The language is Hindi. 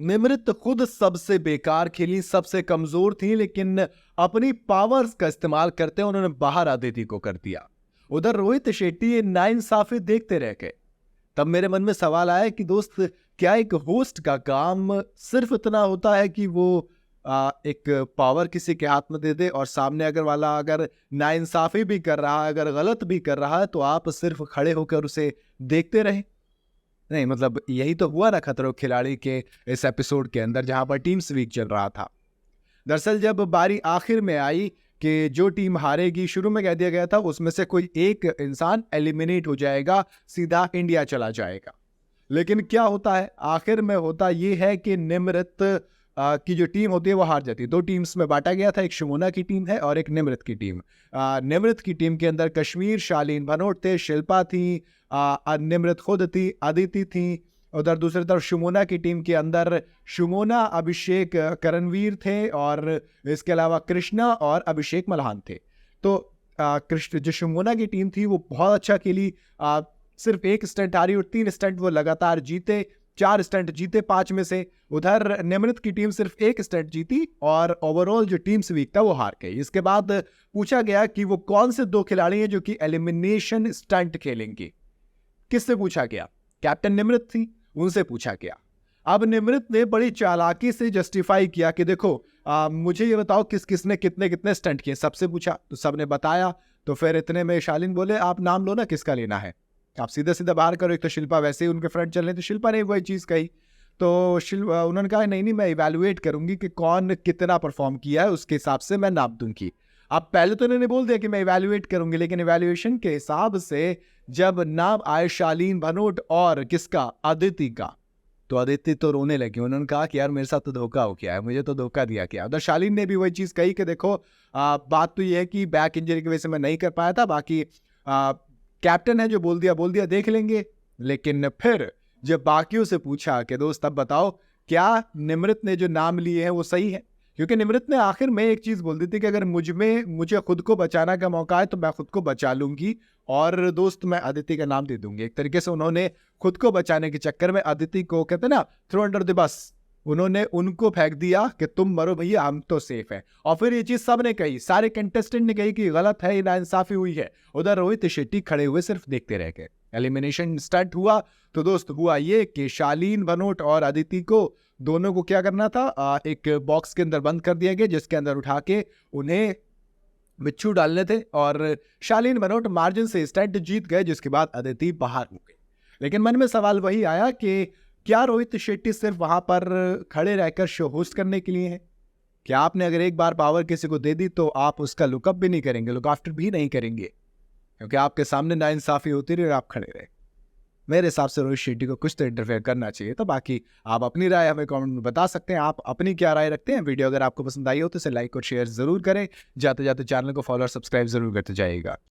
निमृत खुद सबसे बेकार खेली, सबसे कमजोर थी, लेकिन अपनी पावर्स का इस्तेमाल करते उन्होंने बाहर अदिति को कर दिया। उधर रोहित शेट्टी ये नाइंसाफी देखते रह गए। तब मेरे मन में सवाल आया कि दोस्त, क्या एक होस्ट का काम सिर्फ इतना होता है कि वो एक पावर किसी के हाथ में दे दे और सामने अगर वाला अगर नाइंसाफी भी कर रहा है, अगर गलत भी कर रहा है, तो आप सिर्फ खड़े होकर उसे देखते रहे? नहीं, मतलब यही तो हुआ ना खतरों के खिलाड़ी के इस एपिसोड के अंदर, जहां पर टीम्स वीक चल रहा था। दरअसल जब बारी आखिर में आई कि जो टीम हारेगी, शुरू में कह दिया गया था उसमें से कोई एक इंसान एलिमिनेट हो जाएगा, सीधा इंडिया चला जाएगा। लेकिन क्या होता है आखिर में? होता यह है कि निमृत की जो टीम होती है वो हार जाती है। दो टीम्स में बांटा गया था, एक शुमोना की टीम है और एक निमृत की टीम। निमृत की टीम के अंदर कश्मीर, शालीन भनोट थे, शिल्पा थी, निमृत खुद थी, अदिति थी। उधर दूसरी तरफ शुमोना की टीम के अंदर शुमोना, अभिषेक, करणवीर थे और इसके अलावा कृष्णा और अभिषेक मल्हान थे। तो कृष्ण जो शुमोना की टीम थी वो बहुत अच्छा खेली। सिर्फ एक स्टंट हारी और 3 स्टंट वो लगातार जीते, 4 स्टंट जीते 5 में से। उधर निमृत की टीम सिर्फ 1 स्टंट जीती और ओवरऑल जो टीम्स वीक था वो हार गई। इसके बाद पूछा गया कि वो कौन से 2 खिलाड़ी हैं जो कि एलिमिनेशन स्टंट खेलेंगे। किससे पूछा गया? कैप्टन निमृत थी, उनसे पूछा गया। अब निमृत ने बड़ी चालाकी से जस्टिफाई किया कि देखो, मुझे ये बताओ किस किसने कितने कितने स्टंट किए। सबसे पूछा तो सबने बताया। तो फिर इतने में शालीन बोले, आप नाम लो ना, किसका लेना है, आप सीधा सीधा बाहर करो। एक तो शिल्पा वैसे ही उनके फ्रंट चल रहे थे, शिल्पा ने वही चीज़ कही। तो उन्होंने कहा नहीं नहीं, मैं इवैल्यूएट करूंगी कि कौन कितना परफॉर्म किया है, उसके हिसाब से मैं नाप दूंगी। अब पहले तो इन्होंने बोल दिया कि मैं इवैल्यूएट करूंगी, लेकिन इवैल्यूएशन के हिसाब से जब नाम आए शालीन भनोट और किसका, अदिति का, तो अदिति तो रोने लगी। उन्होंने कहा कि यार मेरे साथ तो धोखा हो गया है, मुझे तो धोखा दिया गया। उधर शालीन ने भी वही चीज़ कही कि देखो, बात तो ये है कि बैक इंजरी की वजह से मैं नहीं कर पाया था, बाकी कैप्टन है जो बोल दिया देख लेंगे। लेकिन फिर जब बाकियों से पूछा कि दोस्त अब बताओ, क्या निमृत ने जो नाम लिए हैं वो सही है? क्योंकि निमृत ने आखिर में एक चीज बोल दी थी कि अगर मुझे खुद को बचाना का मौका है तो मैं खुद को बचा लूंगी और दोस्त मैं अदिति का नाम दे दूंगी। एक तरीके से उन्होंने खुद को बचाने के चक्कर में अदिति को, कहते ना, थ्रो अंडर द बस, उन्होंने उनको फेंक दिया कि तुम मरो भैया, हम तो सेफ हैं। और फिर ये चीज सबने कही, सारे कंटेस्टेंट ने कही कि गलत है, नाइंसाफी हुई है। उधर रोहित शेट्टी खड़े हुए सिर्फ देखते रह गए। एलिमिनेशन स्टार्ट हुआ तो दोस्त हुआ ये कि शालीन भनोट और अदिति को दोनों को क्या करना था, एक बॉक्स के अंदर बंद कर दिया गया, जिसके अंदर उठा के उन्हें बिच्छू डालने थे और शालीन भनोट मार्जिन से स्टंट जीत गए, जिसके बाद अदिति बाहर हो गई। लेकिन मन में सवाल वही आया कि क्या रोहित शेट्टी सिर्फ वहां पर खड़े रहकर शो होस्ट करने के लिए है? क्या आपने अगर एक बार पावर किसी को दे दी तो आप उसका लुकअप भी नहीं करेंगे, लुक आफ्टर भी नहीं करेंगे, क्योंकि आपके सामने नाइंसाफी होती रही और आप खड़े रहे? मेरे हिसाब से रोहित शेट्टी को कुछ तो इंटरफेयर करना चाहिए। तो बाकी आप अपनी राय हमें कमेंट में बता सकते हैं। आप अपनी क्या राय रखते हैं? वीडियो अगर आपको पसंद आई हो तो इसे लाइक और शेयर जरूर करें। जाते जाते चैनल को फॉलो और सब्सक्राइब जरूर करते जाइएगा।